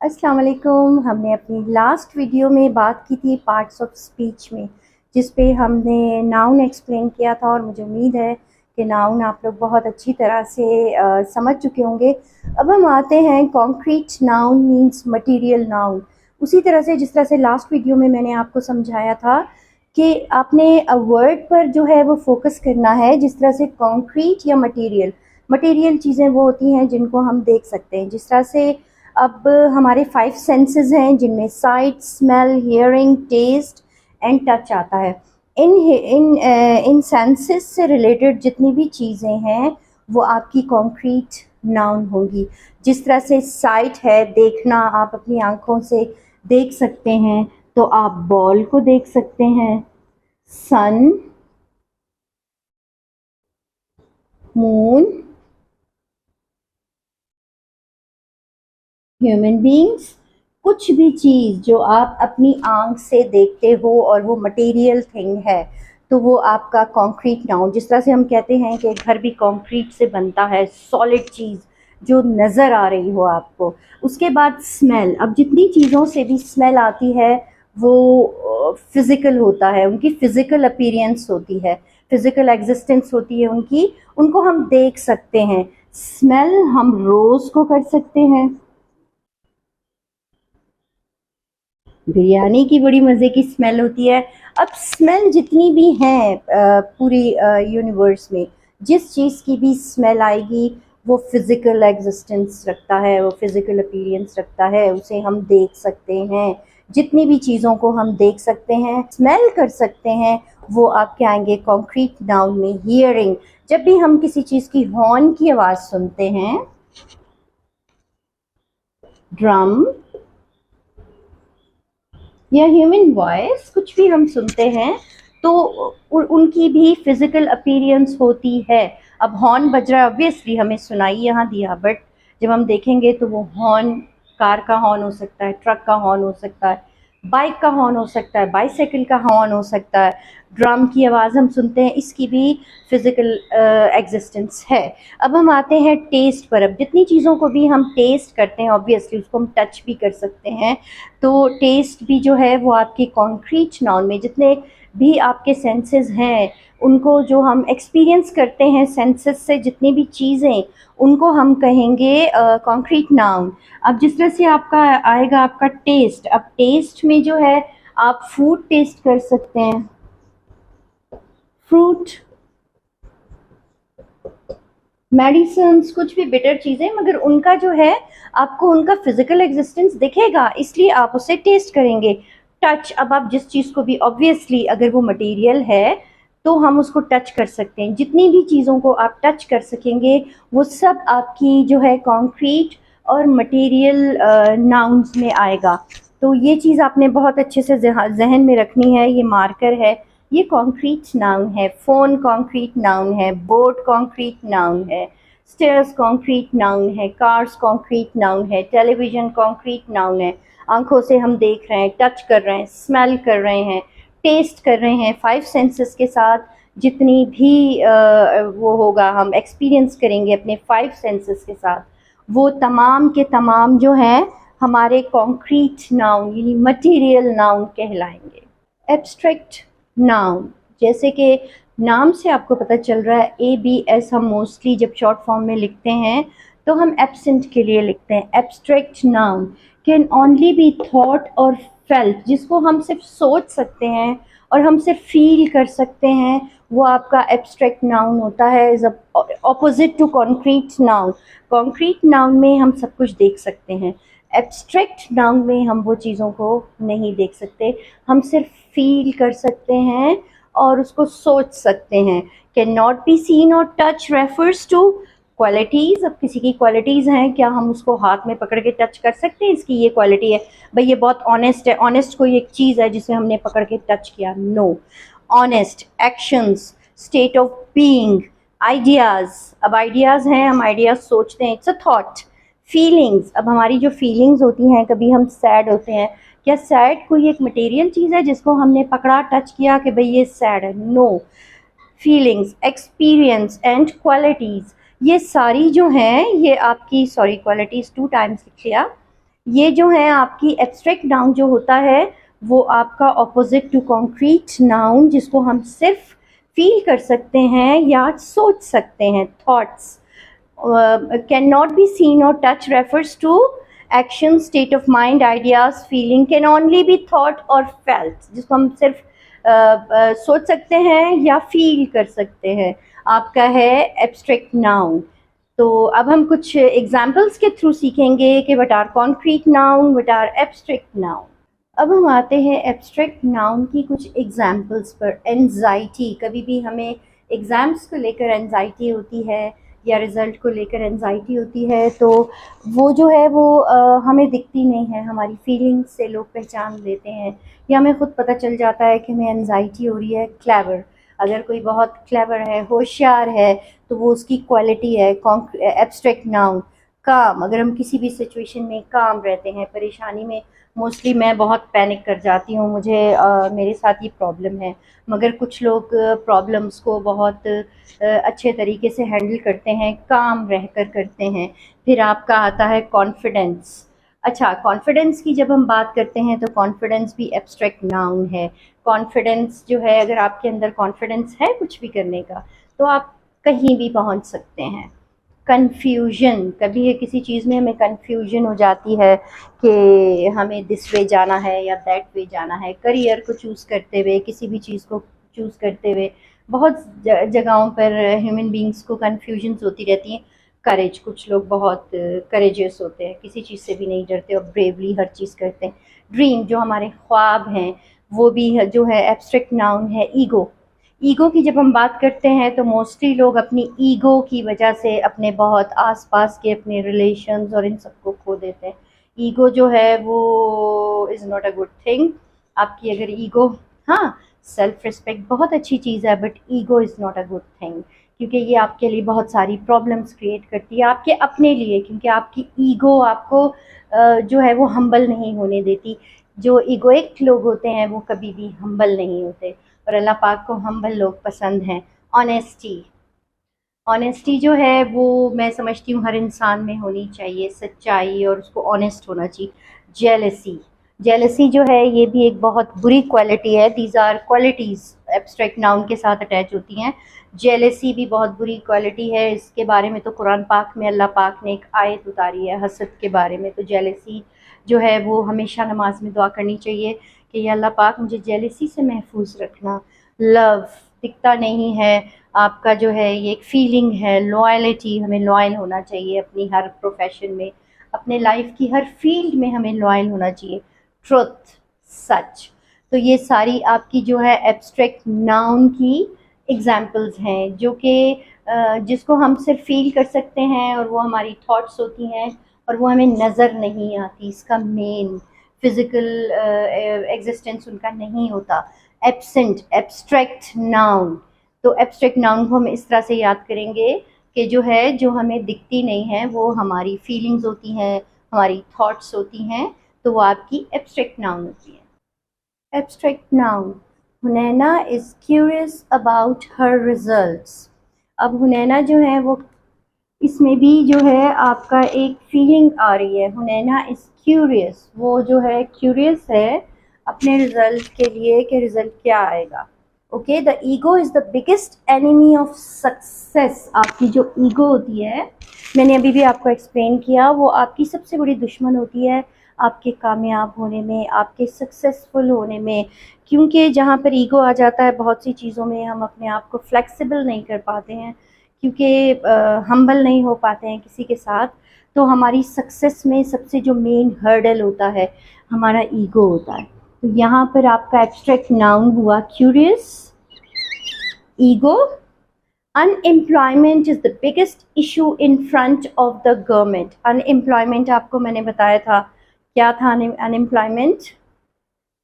अस्सलाम वालेकुम। हमने अपनी लास्ट वीडियो में बात की थी पार्ट्स ऑफ स्पीच में, जिस पे हमने नाउन एक्सप्लेन किया था और मुझे उम्मीद है कि नाउन आप लोग बहुत अच्छी तरह से समझ चुके होंगे। अब हम आते हैं concrete noun means material noun. उसी तरह से जिस तरह से लास्ट वीडियो में मैंने आपको समझाया था कि आपने वर्ड पर जो है वो फोकस करना है। जिस तरह से कॉन्क्रीट या मटेरियल, मटेरियल चीज़ें वो होती हैं जिनको हम देख सकते हैं। जिस तरह से अब हमारे 5 सेंसेस हैं जिनमें sight, smell, hearing, taste and touch आता है। इन सेंसेस से रिलेटेड जितनी भी चीज़ें हैं वो आपकी कॉन्क्रीट नाउन होंगी। जिस तरह से साइट है, देखना, आप अपनी आंखों से देख सकते हैं, तो आप बॉल को देख सकते हैं, सन, मून, ह्यूमन बींग्स। कुछ भी चीज़ जो आप अपनी आंख से देखते हो और वो मटेरियल थिंग है तो वो आपका कॉन्क्रीट नाउन। जिस तरह से हम कहते हैं कि घर भी कॉन्क्रीट से बनता है, सॉलिड चीज़ जो नज़र आ रही हो आपको। उसके बाद स्मेल। अब जितनी चीज़ों से भी स्मेल आती है वो फिज़िकल होता है, उनकी फ़िज़िकल अपीयरेंस होती है, फ़िज़िकल एग्जिस्टेंस होती है उनकी, उनको हम देख सकते हैं। स्मेल हम रोज़ को कर सकते हैं। बिरयानी की बड़ी मज़े की स्मेल होती है। अब स्मेल जितनी भी हैं पूरी यूनिवर्स में, जिस चीज़ की भी स्मेल आएगी वो फिज़िकल एग्जिस्टेंस रखता है, वो फिज़िकल अपीयरेंस रखता है, उसे हम देख सकते हैं। जितनी भी चीज़ों को हम देख सकते हैं, स्मेल कर सकते हैं, वो आपके आएंगे कॉन्क्रीट नाउन में। हियरिंग, जब भी हम किसी चीज़ की हॉर्न की आवाज़ सुनते हैं, ड्रम या ह्यूमन वॉइस, कुछ भी हम सुनते हैं तो उनकी भी फिजिकल अपीयरेंस होती है। अब हॉर्न बज रहा है, ऑब्वियसली हमें सुनाई यहाँ दिया, बट जब हम देखेंगे तो वो हॉर्न कार का हॉर्न हो सकता है, ट्रक का हॉर्न हो सकता है, बाइक का हॉर्न हो सकता है, बाईसाइकिल का हॉर्न हो सकता है। ड्रम की आवाज़ हम सुनते हैं, इसकी भी फिज़िकल एग्जिस्टेंस है। अब हम आते हैं टेस्ट पर। अब जितनी चीज़ों को भी हम टेस्ट करते हैं ऑब्वियसली उसको हम टच भी कर सकते हैं, तो टेस्ट भी जो है वो आपके कॉन्क्रीट नाउन में, जितने भी आपके सेंसेस हैं उनको जो हम एक्सपीरियंस करते हैं सेंसेस से, जितनी भी चीज़ें, उनको हम कहेंगे कॉन्क्रीट नाउन। अब जिस तरह से आपका आएगा आपका टेस्ट। अब टेस्ट में जो है आप फूड टेस्ट कर सकते हैं, फ्रूट, मेडिसिन्स, कुछ भी बिटर चीज़ें, मगर उनका जो है आपको उनका फिजिकल एग्जिस्टेंस दिखेगा, इसलिए आप उसे टेस्ट करेंगे। टच, अब आप जिस चीज़ को भी, ऑब्वियसली अगर वो मटेरियल है तो हम उसको टच कर सकते हैं। जितनी भी चीज़ों को आप टच कर सकेंगे वो सब आपकी जो है कॉन्क्रीट और मटेरियल नाउन्स में आएगा। तो ये चीज़ आपने बहुत अच्छे से जहन में रखनी है। ये मार्कर है, ये कॉन्क्रीट नाउन है। फ़ोन कॉन्क्रीट नाउन है, बोट कॉन्क्रीट नाउन है, स्टेयर्स कॉन्क्रीट नाउन है, कार्स कॉन्क्रीट नाउन है, टेलीविज़न कॉन्क्रीट नाउन है। आंखों से हम देख रहे हैं, टच कर रहे हैं, स्मेल कर रहे हैं, टेस्ट कर रहे हैं। 5 सेंसेस के साथ जितनी भी वो होगा, हम एक्सपीरियंस करेंगे अपने 5 सेंसेस के साथ, वो तमाम के तमाम जो हैं हमारे कॉन्क्रीट नाउन यानी मटेरियल नाउन कहलाएंगे। एब्स्ट्रैक्ट नाउन, जैसे कि नाम से आपको पता चल रहा है, ABS हम मोस्टली जब शॉर्ट फॉर्म में लिखते हैं तो हम एब्सेंट के लिए लिखते हैं। Abstract noun can only be thought or felt, जिसको हम सिर्फ सोच सकते हैं और हम सिर्फ फील कर सकते हैं, वो आपका एब्स्ट्रैक्ट नाउन होता है। Is opposite to concrete noun. Concrete noun में हम सब कुछ देख सकते हैं, एब्स्ट्रैक्ट नाउन में हम वो चीज़ों को नहीं देख सकते, हम सिर्फ फील कर सकते हैं और उसको सोच सकते हैं। Can not be seen or touch refers to qualities. अब किसी की क्वालिटीज़ हैं, क्या हम उसको हाथ में पकड़ के टच कर सकते हैं, इसकी ये क्वालिटी है, भाई ये बहुत ऑनेस्ट है। ऑनेस्ट कोई एक चीज़ है जिसे हमने पकड़ के टच किया, no. Honest actions, state of being, ideas. अब आइडियाज़ हैं, हम आइडियाज़ सोचते हैं, इट्स अ थॉट। फीलिंग्स, अब हमारी जो फीलिंग्स होती हैं, कभी हम सैड होते हैं, क्या सैड कोई एक मटेरियल चीज़ है जिसको हमने पकड़ा, टच किया कि भाई ये सैड है, no. Feelings, experience and qualities, ये सारी जो हैं ये आपकी, सॉरी क्वालिटीज़ 2 टाइम्स लिख लिया, ये जो है आपकी एब्स्ट्रैक्ट नाउन जो होता है वो आपका ऑपोजिट टू कॉन्क्रीट नाउन, जिसको हम सिर्फ फील कर सकते हैं या सोच सकते हैं, thoughts. Can not be seen or touch refers to action, state of mind, ideas, feeling, can only be thought or felt, जिसको हम सिर्फ सोच सकते हैं या फील कर सकते हैं, आपका है एब्स्ट्रैक्ट नाउन। तो अब हम कुछ एग्जाम्पल्स के थ्रू सीखेंगे कि what are concrete noun, what are abstract noun. अब हम आते हैं एब्स्ट्रैक्ट नाउन की कुछ एग्जाम्पल्स पर। एंजाइटी, कभी भी हमें एग्ज़ाम्स को लेकर एंजाइटी होती है या रिज़ल्ट को लेकर एंजाइटी होती है, तो वो जो है वो हमें दिखती नहीं है, हमारी फीलिंग्स से लोग पहचान लेते हैं या हमें ख़ुद पता चल जाता है कि हमें एंजाइटी हो रही है। क्लेवर, अगर कोई बहुत क्लेवर है, होशियार है, तो वो उसकी क्वालिटी है। Abstract noun. काम, अगर हम किसी भी सिचुएशन में काम रहते हैं, परेशानी में, मोस्टली मैं बहुत पैनिक कर जाती हूँ, मुझे मेरे साथ ये प्रॉब्लम है, मगर कुछ लोग प्रॉब्लम्स को बहुत अच्छे तरीके से हैंडल करते हैं, काम रह कर करते हैं। फिर आपका आता है कॉन्फिडेंस। अच्छा, कॉन्फिडेंस की जब हम बात करते हैं तो कॉन्फिडेंस भी एब्स्ट्रैक्ट नाउन है। कॉन्फिडेंस जो है, अगर आपके अंदर कॉन्फिडेंस है कुछ भी करने का, तो आप कहीं भी पहुंच सकते हैं। कन्फ्यूजन, कभी किसी चीज़ में हमें कन्फ्यूजन हो जाती है कि हमें दिस वे जाना है या दैट वे जाना है। करियर को चूज़ करते हुए, किसी भी चीज़ को चूज़ करते हुए बहुत जगहों पर ह्यूमन बींग्स को कन्फ्यूजन्स होती रहती हैं। करेज, कुछ लोग बहुत करेजियस होते हैं, किसी चीज़ से भी नहीं डरते और ब्रेवली हर चीज़ करते हैं। ड्रीम, जो हमारे ख्वाब हैं, वो भी जो है एब्स्ट्रैक्ट नाउन है। ईगो, ईगो की जब हम बात करते हैं तो मोस्टली लोग अपनी ईगो की वजह से अपने बहुत आसपास के अपने रिलेशंस और इन सबको खो देते हैं। ईगो जो है वो is not a good thing. आपकी अगर ईगो, हाँ, सेल्फ रिस्पेक्ट बहुत अच्छी चीज़ है, but ego is not a good thing, क्योंकि ये आपके लिए बहुत सारी प्रॉब्लम्स क्रिएट करती है, आपके अपने लिए, क्योंकि आपकी ईगो आपको जो है वो हम्बल नहीं होने देती। जो ईगोइक लोग होते हैं वो कभी भी हम्बल नहीं होते, और अल्लाह पाक को हम्बल लोग पसंद हैं। ऑनेस्टी, ऑनेस्टी जो है वो मैं समझती हूँ हर इंसान में होनी चाहिए, सच्चाई, और उसको ऑनेस्ट होना चाहिए। जेलसी, जेलसी जो है ये भी एक बहुत बुरी क्वालिटी है। These are qualities abstract noun के साथ अटैच होती हैं। जेलसी भी बहुत बुरी क्वालिटी है, इसके बारे में तो कुरान पाक में अल्लाह पाक ने एक आयत उतारी है हसद के बारे में। तो जेलसी जो है वो हमेशा नमाज में दुआ करनी चाहिए कि या अल्लाह पाक मुझे जेलसी से महफूज रखना। लव दिखता नहीं है, आपका जो है ये एक फीलिंग है। लॉयल्टी, हमें लॉयल होना चाहिए अपनी हर प्रोफेशन में, अपने लाइफ की हर फील्ड में हमें लॉयल होना चाहिए। ट्रुथ, सच। तो ये सारी आपकी जो है एब्स्ट्रैक्ट नाउन की एग्जाम्पल्स हैं, जो कि जिसको हम सिर्फ फील कर सकते हैं, और वो हमारी थॉट्स होती हैं और वो हमें नज़र नहीं आती, इसका मेन फिज़िकल एग्जिस्टेंस उनका नहीं होता। Absent, abstract noun. तो एब्स्ट्रैक्ट नाउन को हम इस तरह से याद करेंगे कि जो है, जो हमें दिखती नहीं है, वो हमारी फीलिंग्स होती हैं, हमारी थॉट्स होती हैं, तो वो आपकी एब्स्ट्रैक्ट नाउन होती है। Abstract noun. Hunaina is curious about her results. अब हुनैना जो है वो, इसमें भी जो है आपका एक फीलिंग आ रही है। हुनैना इज़ क्यूरियस, वो जो है क्यूरियस है अपने रिजल्ट के लिए कि रिजल्ट क्या आएगा। Okay, the ego is the biggest enemy of success. आपकी जो ईगो होती है, मैंने अभी भी आपको एक्सप्लेन किया, वो आपकी सबसे बड़ी दुश्मन होती है आपके कामयाब होने में, आपके सक्सेसफुल होने में। क्योंकि जहाँ पर ईगो आ जाता है, बहुत सी चीज़ों में हम अपने आप को फ्लेक्सिबल नहीं कर पाते हैं, क्योंकि हम्बल नहीं हो पाते हैं किसी के साथ। तो हमारी सक्सेस में सबसे जो मेन हर्डल होता है, हमारा ईगो होता है। तो यहाँ पर आपका एब्स्ट्रैक्ट नाउन हुआ curious, ego. Unemployment is the biggest issue in front of the government. Unemployment आपको मैंने बताया था, क्या था अनएम्प्लॉयमेंट?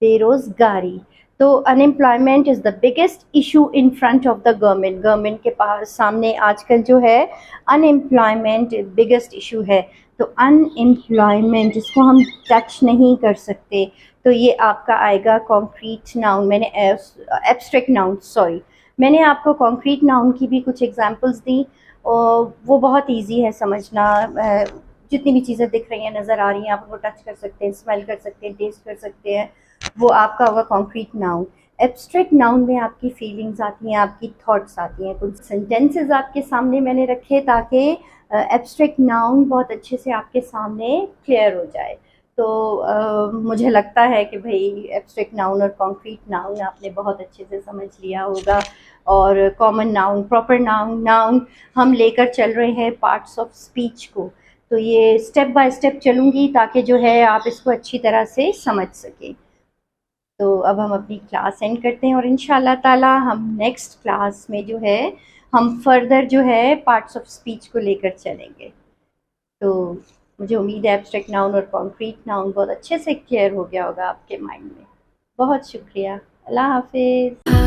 बेरोज़गारी। तो unemployment is the biggest issue in front of the government. Government के पास सामने आजकल जो है अनएम्प्लॉयमेंट बिगेस्ट इशू है। तो अनएम्प्लॉयमेंट, जिसको हम टच नहीं कर सकते, तो ये आपका आएगा कॉन्क्रीट नाउन। मैंने एब्स्ट्रैक्ट नाउन, सॉरी, मैंने आपको कॉन्क्रीट नाउन की भी कुछ एग्जांपल्स दी, और वो बहुत इजी है समझना। जितनी भी चीज़ें दिख रही हैं, नज़र आ रही हैं, आप उनको टच कर सकते हैं, स्मेल कर सकते हैं, टेस्ट कर सकते हैं, वो आपका होगा कॉन्क्रीट नाउन। एब्स्ट्रैक्ट नाउन में आपकी फीलिंग्स आती हैं, आपकी थॉट्स आती हैं। कुछ सेंटेंसेस आपके सामने मैंने रखे ताकि एब्स्ट्रैक्ट नाउन बहुत अच्छे से आपके सामने क्लियर हो जाए। तो मुझे लगता है कि भाई एब्स्ट्रैक्ट नाउन और कॉन्क्रीट नाउन आपने बहुत अच्छे से समझ लिया होगा। और common noun, proper noun, noun हम लेकर चल रहे हैं पार्ट्स ऑफ स्पीच को। तो ये स्टेप बाय स्टेप चलूँगी ताकि जो है आप इसको अच्छी तरह से समझ सकें। तो अब हम अपनी क्लास एंड करते हैं और इंशाल्लाह ताला हम नेक्स्ट क्लास में जो है हम फर्दर जो है पार्ट्स ऑफ स्पीच को लेकर चलेंगे। तो मुझे उम्मीद है एब्स्ट्रैक्ट नाउन और कॉन्क्रीट नाउन बहुत अच्छे से क्लियर हो गया होगा आपके माइंड में। बहुत शुक्रिया। अल्लाह हाफिज़।